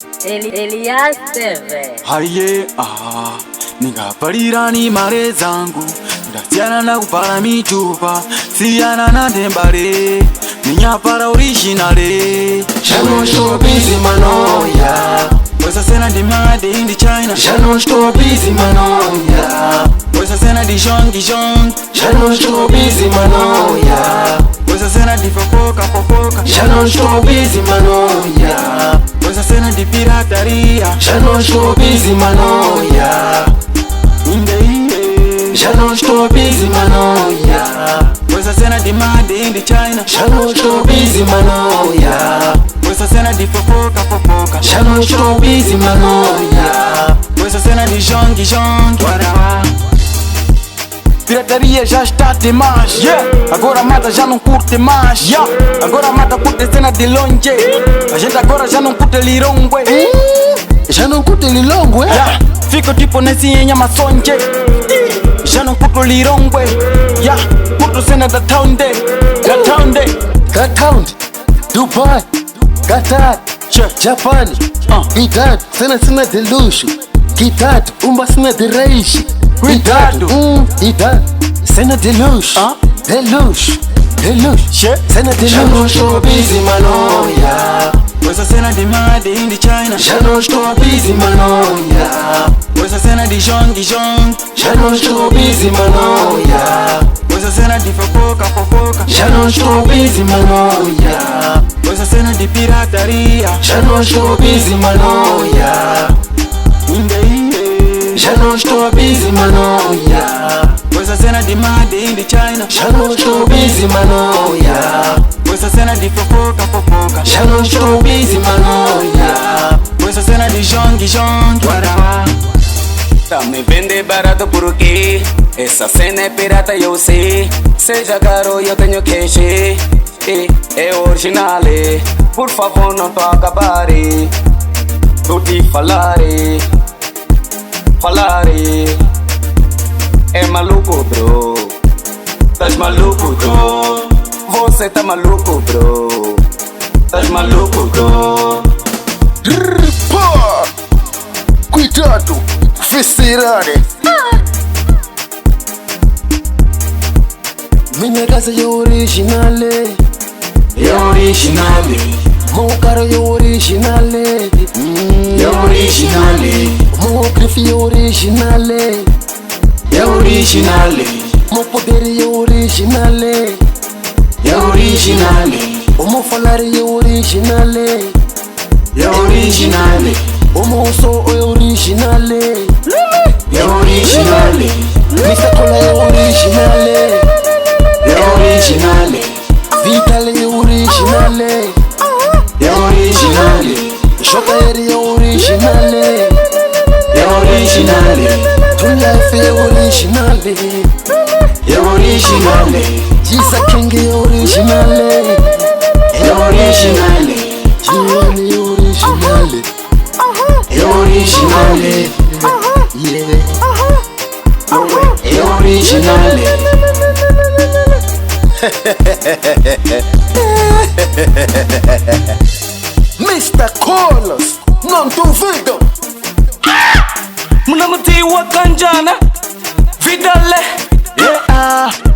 Elias TV. Haye nikaparira ni mare zangu ndasiana na kupara michupa siana na tembare ninyapara originale Shano show busy manoya Wesa sena di made in the China Shano show busy manoya Wesa sena di shongi shong Shano show busy manoya Wesa sena di fofoka Shano show busy manoya Wesa sena di pirateria Shano show busy manoya Shano show busy manoya Wesa sena di made in the China Shano show busy manoya Wesa sena di fofoka Shano show busy manoya Wesa sena di shongi shong Pirataria já está demais, Agora mata já não curte mais, Agora mata curte cena de longe. A gente agora já não curte lirongwe, Já não curte lilongwe, Fico tipo nesse Nhamaçonje. Já não curto lirongwe, Curto cena da town day, Qatar, Dubai, Qatar, Japan, Cuidado, cena de luxo. Cuidado, uma cena de raiz. Cuidado, cuidado, cena de luxo. De luxo, cena de luxo. Já não estou busy manoia. Essa cena de made in the China. Já não estou busy manoia. Essa cena de jongi jong. Já não estou busy manoia. Essa cena de fofoca. Já não estou busy manoia. Essa cena de pirataria. Já não estou busy manoia. Já não estou busy manoia. Essa cena de made in the China. Já não estou busy manoia. Essa cena de fofoca. Já não estou busy manoia. Essa cena de jongi jong. Tá me vende barato por quê? Essa cena é pirata eu sei. Seja caro eu tenho cash. É original. Por favor não tô acabare. Tô te falare. É maluco bro. Tás maluco bro. Você tá maluco bro. Tás maluco bro. Cuidado, festirane. Minha casa é original. É original. Meu carro é original. É original. Meu grife é original. É original. Meu poder é original. É original. O meu falar é original. É original. O meu som é original. É original. Mr. Cola é original. É original. Vital é original. É original. JR é original. É original. True Life é original. É original. Gisa King é original. É original. Gianni é original. É original. Yeah. É original. Mr. Colas, não duvido. Munamuti wakanjana Vidale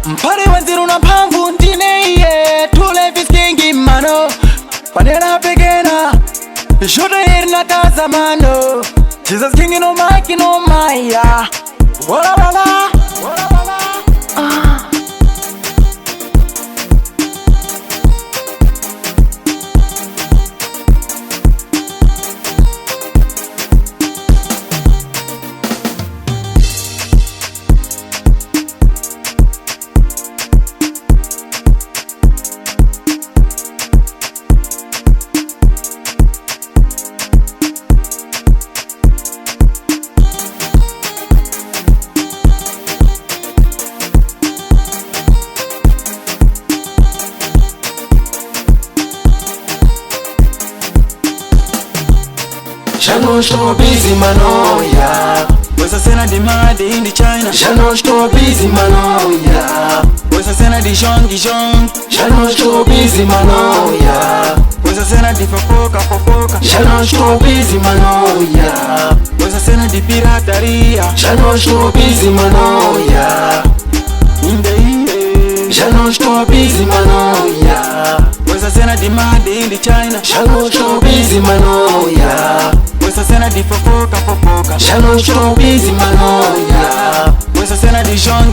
Mpare wanziru na pamvu ndine Tule viskingi mano Panera pekena Shoda irna tazamano Jesus king no maki no maya Wala Já não estou busy manoia. Essa cena de mad in the China. Já não estou busy, mano, yeah. Essa cena de jong. Já não estou busy, mano, yeah. Essa cena de fofoca. Já não estou busy, mano, yeah. Essa cena de pirataria. Já não estou busy, mano, yeah. Já não estou busy, mano, yeah. Essa cena de mad in the China. Já não estou busy, mano, yeah. Essa cena de fofoca. Já não estou busy, mano, yeah. Essa cena de jong.